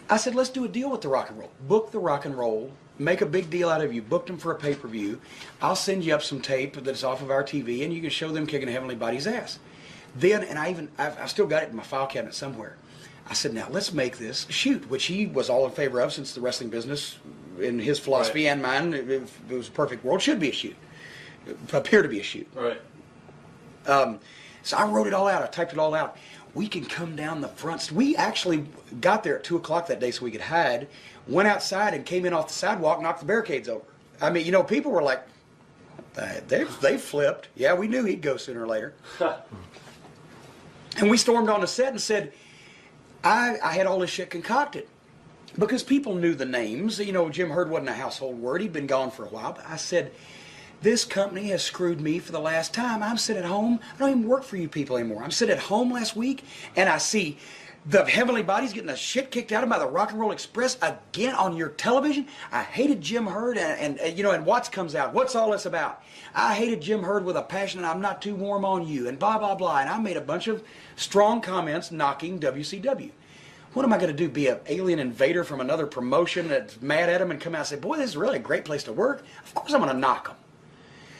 I said, let's do a deal with the Rock and Roll. Book the Rock and Roll. Make a big deal out of you. Booked them for a pay-per-view. I'll send you up some tape that's off of our TV, and you can show them kicking a Heavenly Body's ass. Then, and I've still got it in my file cabinet somewhere. I said, now let's make this a shoot, which he was all in favor of, since the wrestling business, in his philosophy and mine, it was a perfect world, should be a shoot. Appear to be a shoot. Right. So I wrote it all out. I typed it all out. We can come down the front. We actually got there at 2 o'clock that day so we could hide. Went outside and came in off the sidewalk, knocked the barricades over. I mean, you know, people were like, they flipped. Yeah, we knew he'd go sooner or later. And we stormed on the set and said, I had all this shit concocted. Because people knew the names. You know, Jim Herd wasn't a household word. He'd been gone for a while. But I said, this company has screwed me for the last time. I'm sitting at home. I don't even work for you people anymore. I'm sitting at home last week, and I see the Heavenly Bodies getting the shit kicked out of them by the Rock and Roll Express again on your television. I hated Jim Herd, and you know, and Watts comes out. What's all this about? I hated Jim Herd with a passion, and I'm not too warm on you, and blah, blah, blah. And I made a bunch of strong comments knocking WCW. What am I going to do? Be an alien invader from another promotion that's mad at him and come out and say, boy, this is really a great place to work? Of course I'm going to knock them.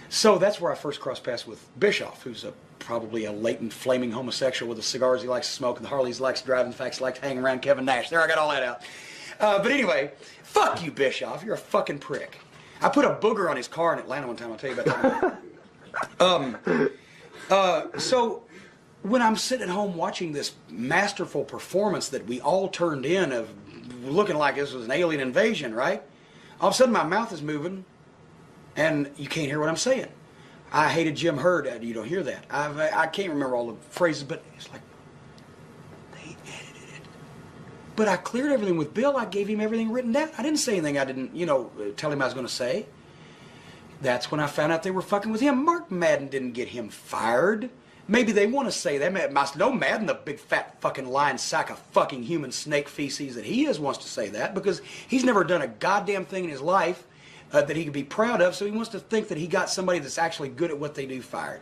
So that's where I first crossed paths with Bischoff, who's probably a latent flaming homosexual with the cigars he likes to smoke and the Harleys he likes to drive, and in fact, he likes to hang around Kevin Nash. There, I got all that out. But anyway, fuck you, Bischoff. You're a fucking prick. I put a booger on his car in Atlanta one time. I'll tell you about that. So when I'm sitting at home watching this masterful performance that we all turned in of looking like this was an alien invasion, right? All of a sudden my mouth is moving and you can't hear what I'm saying. I hated Jim Herd. You don't hear that. I can't remember all the phrases, but it's like they edited it. But I cleared everything with Bill. I gave him everything written down. I didn't say anything I didn't, you know, tell him I was going to say. That's when I found out they were fucking with him. Mark Madden didn't get him fired. Maybe they want to say that. No, Madden, the big fat fucking lying sack of fucking human snake feces that he is, wants to say that because he's never done a goddamn thing in his life that he could be proud of, so he wants to think that he got somebody that's actually good at what they do fired.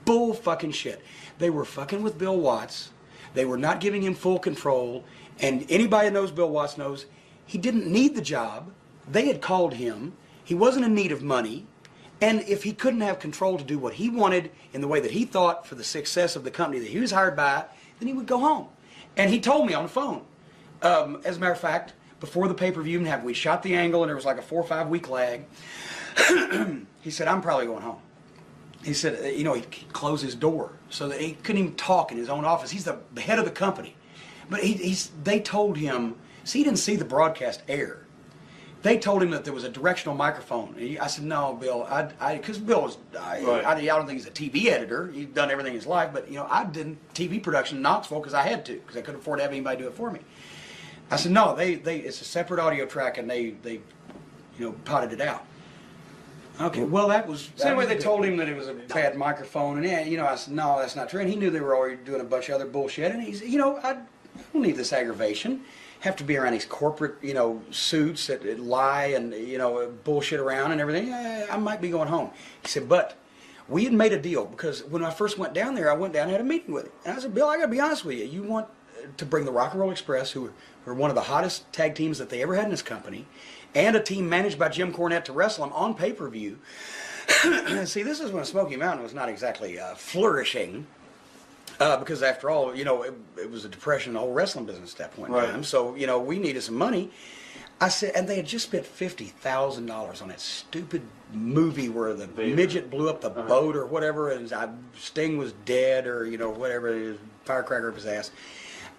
Bull fucking shit. They were fucking with Bill Watts. They were not giving him full control, and anybody that knows Bill Watts knows he didn't need the job. They had called him. He wasn't in need of money. And if he couldn't have control to do what he wanted in the way that he thought for the success of the company that he was hired by, then he would go home. And he told me on the phone. As a matter of fact, before the pay-per-view, we shot the angle and there was like a 4 or 5 week lag. He said, I'm probably going home. He said, you know, he'd close his door so that he couldn't even talk in his own office. He's the head of the company. But they told him, see, he didn't see the broadcast air. They told him that there was a directional microphone. And I said, no, Bill, because Bill was, I don't think he's a TV editor. He's done everything in his life. But, you know, I did TV production in Knoxville because I had to, because I couldn't afford to have anybody do it for me. I said, no, it's a separate audio track, and they you know, potted it out. Okay, well, that was, so anyway, they told him that it was a bad microphone. And, yeah, you know, I said, no, that's not true. And he knew they were already doing a bunch of other bullshit. And he said, you know, I don't need this aggravation. Have to be around these corporate, you know, suits that lie and, you know, bullshit around and everything. I might be going home. He said, but we had made a deal because when I first went down there, I went down and had a meeting with him. And I said, Bill, I got to be honest with you. You want to bring the Rock and Roll Express, who were one of the hottest tag teams that they ever had in this company, and a team managed by Jim Cornette to wrestle them on pay-per-view. See, this is when Smoky Mountain was not exactly flourishing. Because after all, you know, it was a depression in the whole wrestling business at that point in time. So, you know, we needed some money. I said, and they had just spent $50,000 on that stupid movie where the midget blew up the boat or whatever, and Sting was dead or, you know, whatever, firecracker up his ass.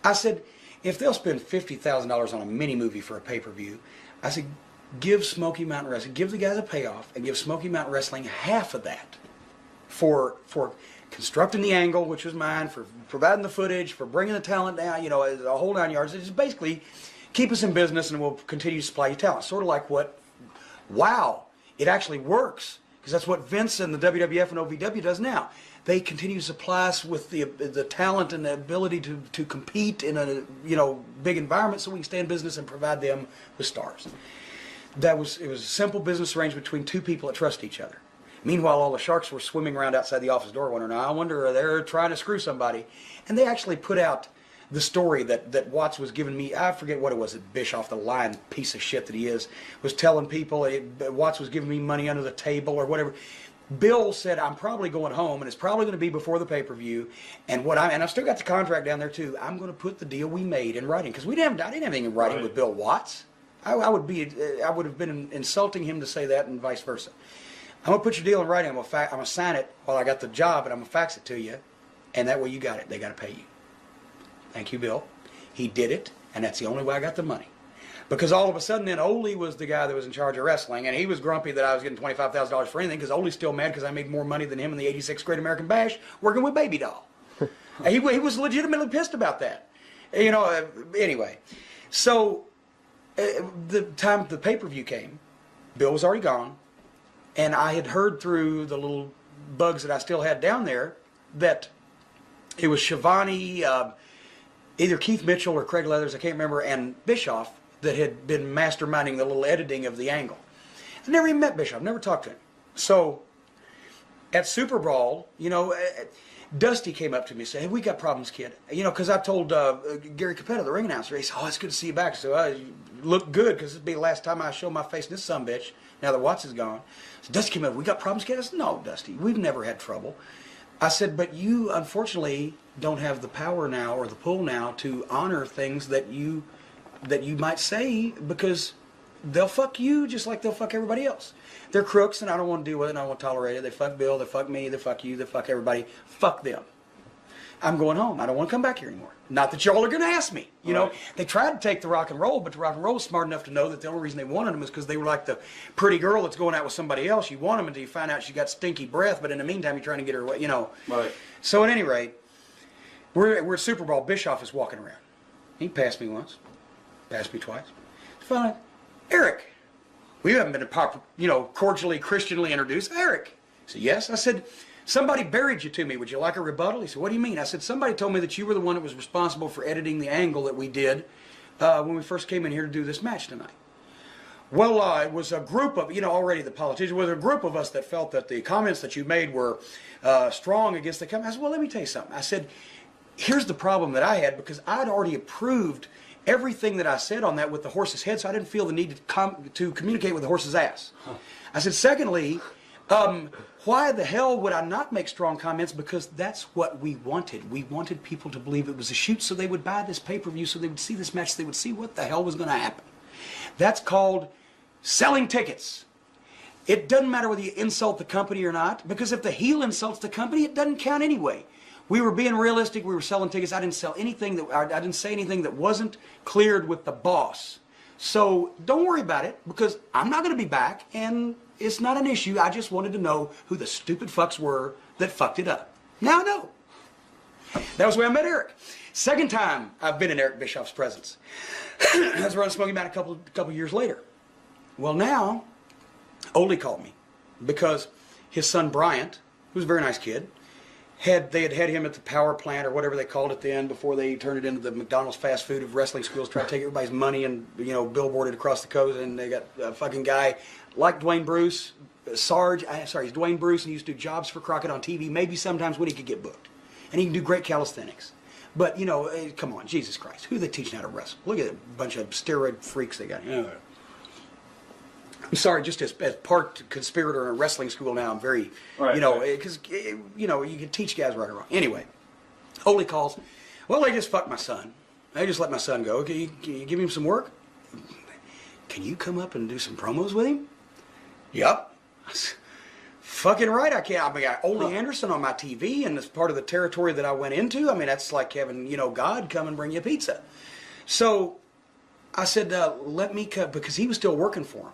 I said, if they'll spend $50,000 on a mini movie for a pay-per-view, I said, give Smoky Mountain Wrestling, give the guys a payoff, and give Smoky Mountain Wrestling half of that for constructing the angle, which was mine, for providing the footage, for bringing the talent down, you know, a whole 9 yards. It's just basically keep us in business and we'll continue to supply you talent. Sort of like what, wow, it actually works. Because that's what Vince and the WWF and OVW does now. They continue to supply us with the talent and the ability to compete in a, you know, big environment so we can stay in business and provide them with stars. It was a simple business arrangement between two people that trust each other. Meanwhile, all the sharks were swimming around outside the office door wondering, I wonder, they're trying to screw somebody. And they actually put out the story that Watts was giving me. I forget what it was. That Bischoff, the lying piece of shit that he is, was telling people Watts was giving me money under the table or whatever. Bill said, I'm probably going home, and it's probably going to be before the pay-per-view. And I've still got the contract down there too. I'm going to put the deal we made in writing, because I didn't have anything in writing with Bill Watts. I would have been insulting him to say that, and vice versa. I'm going to put your deal in writing. I'm going to sign it while I got the job, and I'm going to fax it to you, and that way you got it. They got to pay you. Thank you, Bill. He did it, and that's the only way I got the money. Because all of a sudden then Ole was the guy that was in charge of wrestling, and he was grumpy that I was getting $25,000 for anything, because Ole's still mad because I made more money than him in the 86th Great American Bash working with Baby Doll. he was legitimately pissed about that. Anyway. So the time the pay-per-view came, Bill was already gone, and I had heard through the little bugs that I still had down there that it was Shivani, either Keith Mitchell or Craig Leathers, I can't remember, and Bischoff that had been masterminding the little editing of the angle. I never even met Bischoff, never talked to him. So at Super Brawl, Dusty came up to me and said, hey, we got problems, kid. Because I told Gary Capetta, the ring announcer, he said, oh, it's good to see you back. So you look good, because this will be the last time I show my face in this sumbitch, now that Watts is gone. So Dusty came up, we got problems, kid? I said, no, Dusty, we've never had trouble. I said, but you, unfortunately, don't have the power now or the pull now to honor things that you might say, because they'll fuck you just like they'll fuck everybody else. They're crooks, and I don't want to deal with it, and I don't want to tolerate it. They fuck Bill, they fuck me, they fuck you, they fuck everybody. Fuck them. I'm going home. I don't want to come back here anymore. Not that y'all are going to ask me. They tried to take the Rock and Roll, but the Rock and Roll was smart enough to know that the only reason they wanted them is because they were like the pretty girl that's going out with somebody else. You want them until you find out she got stinky breath, but in the meantime, you're trying to get her away, Right. So at any rate, we're at Super Bowl. Bischoff is walking around. He passed me once. Passed me twice. Finally, Eric. We haven't been cordially, Christianly introduced. Eric. I said, yes. I said, somebody buried you to me. Would you like a rebuttal? He said, what do you mean? I said, somebody told me that you were the one that was responsible for editing the angle that we did when we first came in here to do this match tonight. Well, it was a group of, already the politicians, was a group of us that felt that the comments that you made were strong against the company. I said, well, let me tell you something. I said, here's the problem that I had, because I'd already approved everything that I said on that with the horse's head, so I didn't feel the need to communicate with the horse's ass. I said, secondly, why the hell would I not make strong comments? Because that's what we wanted. We wanted people to believe it was a shoot, so they would buy this pay-per-view, so they would see this match, so they would see what the hell was going to happen. That's called selling tickets. It doesn't matter whether you insult the company or not, because if the heel insults the company, it doesn't count anyway. We were being realistic. We were selling tickets. I didn't say anything that wasn't cleared with the boss. So don't worry about it, because I'm not going to be back, and it's not an issue. I just wanted to know who the stupid fucks were that fucked it up. Now I know. That was where I met Eric. Second time I've been in Eric Bischoff's presence. That's where I was smoking about a couple years later. Well, now Ole called me because his son Bryant, who's a very nice kid, they had him at the power plant or whatever they called it then, before they turned it into the McDonald's fast food of wrestling schools, trying to take everybody's money and billboard it across the coast. And they got a fucking guy like Dwayne Bruce, he's Dwayne Bruce, and he used to do jobs for Crockett on TV, maybe sometimes when he could get booked. And he can do great calisthenics. But come on, Jesus Christ, who are they teaching how to wrestle? Look at a bunch of steroid freaks they got. I'm sorry, just as part conspirator in a wrestling school now, I'm very, because, you can teach guys right or wrong. Anyway, Ole calls, well, they just fucked my son. They just let my son go. Can you give him some work? Can you come up and do some promos with him? Yep. Fucking right I can. I got Ole Anderson on my TV, and it's part of the territory that I went into. I mean, that's like having, God come and bring you pizza. So I said, let me cut, because he was still working for him.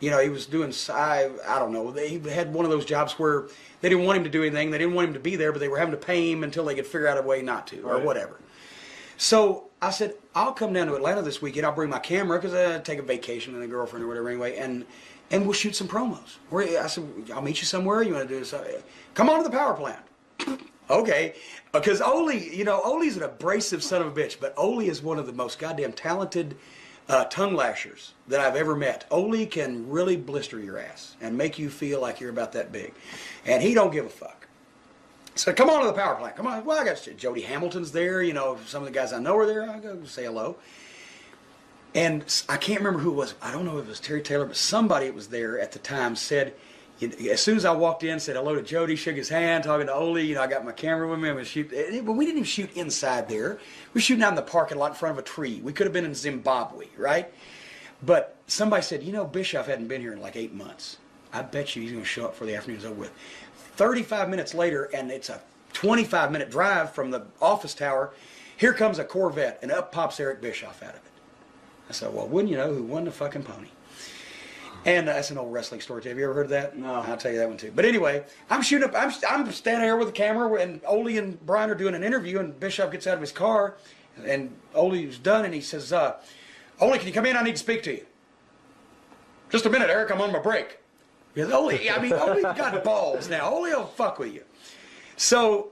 He was doing, I don't know, they had one of those jobs where they didn't want him to do anything, they didn't want him to be there, but they were having to pay him until they could figure out a way not to, or whatever. So I said, I'll come down to Atlanta this weekend, I'll bring my camera, because I take a vacation with a girlfriend or whatever anyway, and we'll shoot some promos. I said, I'll meet you somewhere, you want to do this? Come on to the power plant. Okay, because Ole, Ole's an abrasive son of a bitch, but Ole is one of the most goddamn talented tongue lashers that I've ever met. Ole can really blister your ass and make you feel like you're about that big. And he don't give a fuck. So come on to the power plant. Come on. Well, I got Jody Hamilton's there. You know, some of the guys I know are there. I go say hello. And I can't remember who it was. I don't know if it was Terry Taylor, but somebody that was there at the time said, as soon as I walked in, said hello to Jody, shook his hand, talking to Ole. You know, I got my camera with me. I was shooting. But we didn't even shoot inside there. We were shooting out in the parking lot in front of a tree. We could have been in Zimbabwe, right? But somebody said, you know, Bischoff hadn't been here in like 8 months. I bet you he's going to show up before the afternoon's over with. 35 minutes later, and it's a 25-minute drive from the office tower, here comes a Corvette, and up pops Eric Bischoff out of it. I said, well, wouldn't you know who won the fucking pony? And that's an old wrestling story. Have you ever heard that? No. I'll tell you that one too. But anyway, I'm shooting up. I'm standing here with the camera, and Ole and Brian are doing an interview, and Bischoff gets out of his car, and Ole's done, and he says, Ole, can you come in? I need to speak to you. Just a minute, Eric. I'm on my break. Because Ole got balls now. Ole will fuck with you. So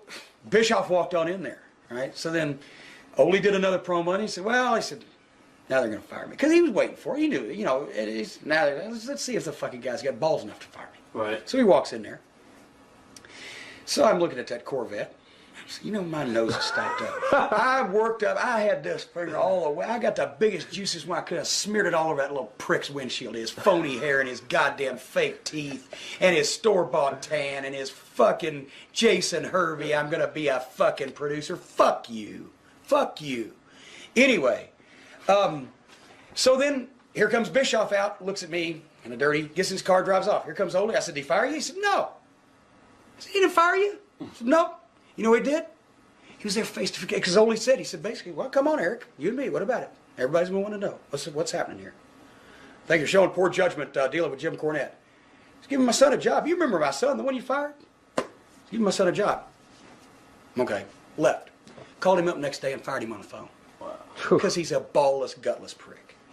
Bischoff walked on in there, right? So then Ole did another promo, and he said, well, now they're going to fire me. Because he was waiting for it. He knew, you know, let's see if the fucking guy's got balls enough to fire me. Right. So he walks in there. So I'm looking at that Corvette. You know, my nose is stopped up. I worked up. I had this finger all the way. I got the biggest juices when I could have smeared it all over that little prick's windshield. His phony hair and his goddamn fake teeth and his store-bought tan and his fucking Jason Hervey. I'm going to be a fucking producer. Fuck you. Fuck you. Anyway, so then here comes Bischoff out, looks at me, kind of dirty, gets in his car, drives off. Here comes Ole. I said, did he fire you? He said, no. I said, he didn't fire you? I said, no. You know what he did? He was there face to face. Because Ole said, basically, well, come on, Eric. You and me, what about it? Everybody's going to want to know. What's happening here? I think you're showing poor judgment dealing with Jim Cornette. He's giving my son a job. You remember my son, the one you fired? He's giving my son a job. Okay, left. Called him up next day and fired him on the phone. Wow. Because he's a ballless, gutless prick.